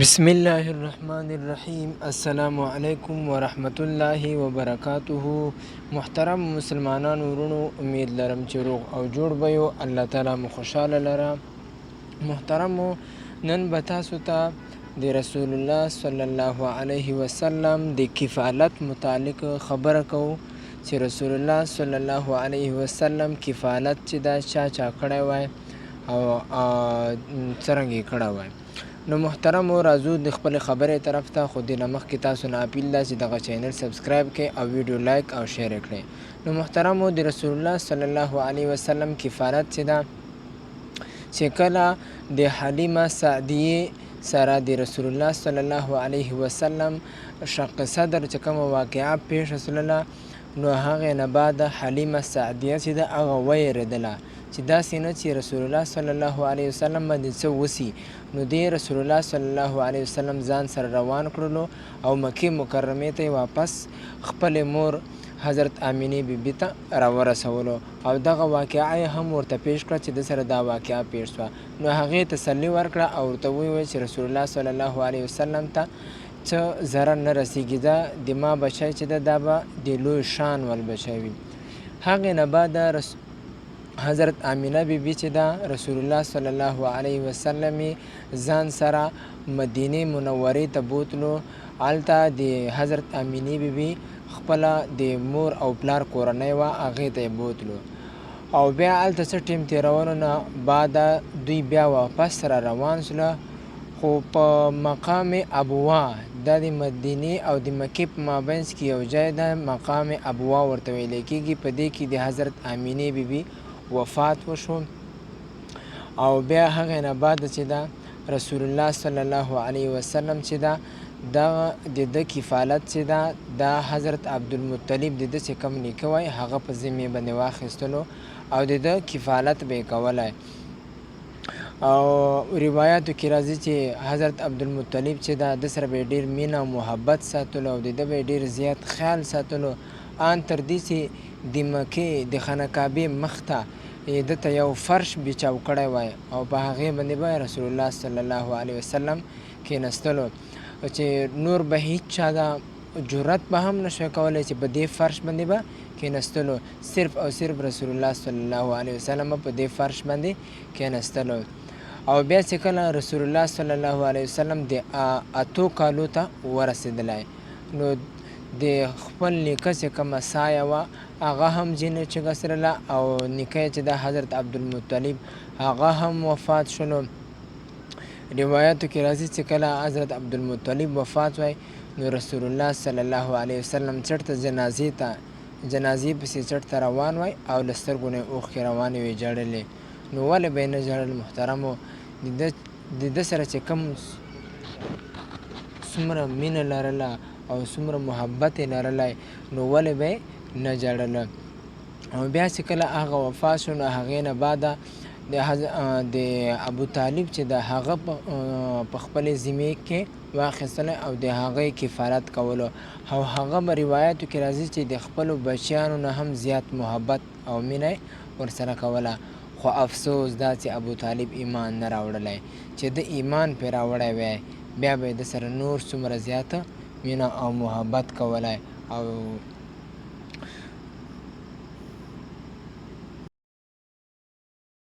بسم الله الرحمن الرحیم. السلام علیکم ورحمت الله وبرکاته. محترم مسلمانانو ورونو، امید لرم چې روغ او جوړ به یو. الله تعالی مو خوشحاله لره. محترمو، نن به تاسو ته د رسول الله صلی الله علیه وسلم د کفالت متعلق خبره کوو چې رسول الله صلی الله علیه وسلم کفالت چې دا چا کړی وای او څرنګه یې کړی وای. نو محترمو، راځو د خپل خبرې طرف ته. خو دې نه مخکې تاسو نه اپیل ده چې دغه چینل سبسکرایب کړئ او ویډیو لایک او شیر کړئ. نو محترمو، د رسول الله صلی الله علیه وسلم کفالت چې ده، چې کله د حلیمه سعدیې سره د رسول الله صلی الله علیه وسلم شق صدر چې کومه واقعه پیښه شوله، نو هغې نه بعد حلیمه سعدیه چې ده هغه ویرېدله چې داسې نه چې رسول الله صلی الله علیه وسلم باندې څه وسي. نو دې رسول الله صلی الله علیه وسلم ځان سره روان کړلو او مکې مکرمې ته یې واپس خپلې مور حضرت آمینې بیبي ته راورسولو او دغه واقعه یې هم ورته پیش کړه چې د سره دا واقعه پیښ شوه. نو هغې تسلي ورکړه او ورته وویل چې رسول الله صلی الله علیه وسلم ته څه ضرر نه رسیږي، د ما بچی چې ده دا به د لوی شان ول بچی وي. هغې نه بعد حضرت آمینه بیبي چې ده رسول الله صلی الله علیه وسلم ځان سره مدینې منورې ته بوتلو. هلته د حضرت آمینې بیبي خپله د مور او پلار کورنۍ وه، هغې ته یې بوتلو او بیا هلته څه ټیم تېرولو نه بعده دوی بیا واپس را روان شوله. خو په مقام ابوا، دا د مدینې او د مکې په مابینځ کې یو ځای ده، مقام ابوا ورته ویلی کېږي. په دې کې د حضرت آمینې بیبي وفات وشو او بیا هغې نه بعد چې ده رسول الله صلی الله علیه وسلم چې ده د ده کفالت چې ده دا حضرت عبدالمطلب د ده چې کوم نیکه وای هغه په ذمې باندې واخیستلو او د ده کفالت به یې کولی. او روایاتو کې راځي چې حضرت عبدالمطلب چې ده د سره به یې ډېر مینه او محبت ساتلو او د ده به یې ډېر زیات خیال ساتلو، ان تر دې چې د مکې د خانه کعبې مخ ته ده ته یو فرش بچاو کړی وای او په هغې باندې به رسول الله صلی الله علیه وسلم کېنستلو چې نور به هیڅ چا دا جرأت به هم نشوی کولی چې په دې فرش باندې به کېنستلو. صرف او صرف رسول الله صلی الله علیه وسلم په دې فرش باندې کېنستلو. او بیا چې کله رسول الله صلی الله علیه وسلم د 8 کالو ته ورسېدلی، نو د خپل نیکه چې کومه سایه وه هغه هم ځینې چګسرله او نیکه چې د حضرت عبدالمطلب هغه هم وفات شولو. روایاتو کې راځي چې کله حضرت عبدالمطلب وفات وای، نو رسول الله صلی الله علیه وسلم چټ ته جنازې پسې چټ ته روان وای او له سترګو نه یې اوښکې روانې وې ژړلې. نو ولې به یې نه ژړل محترمو؟ د ده سره چې کوم څومره مینه لرله او څومره محبت یې لرلی، نو ولې به یې نه ژړله. او بیا چې کله هغه وفات شو، نو هغې نه بعده د ابوطالب چې د هغه په خپلې ذمې کې واخیستلی او د هغه کفالت کولو، او هغه به روایاتو کې راځي چې د خپلو بچیانو نه هم زیات محبت او مینه ورسره کوله. خو افسوس دا چې ابوطالب ایمان نه راوړلی، چې د ایمان پرې راوړی وی بیا به یې د سره نور څومره زیاته مینه او محبت کولی او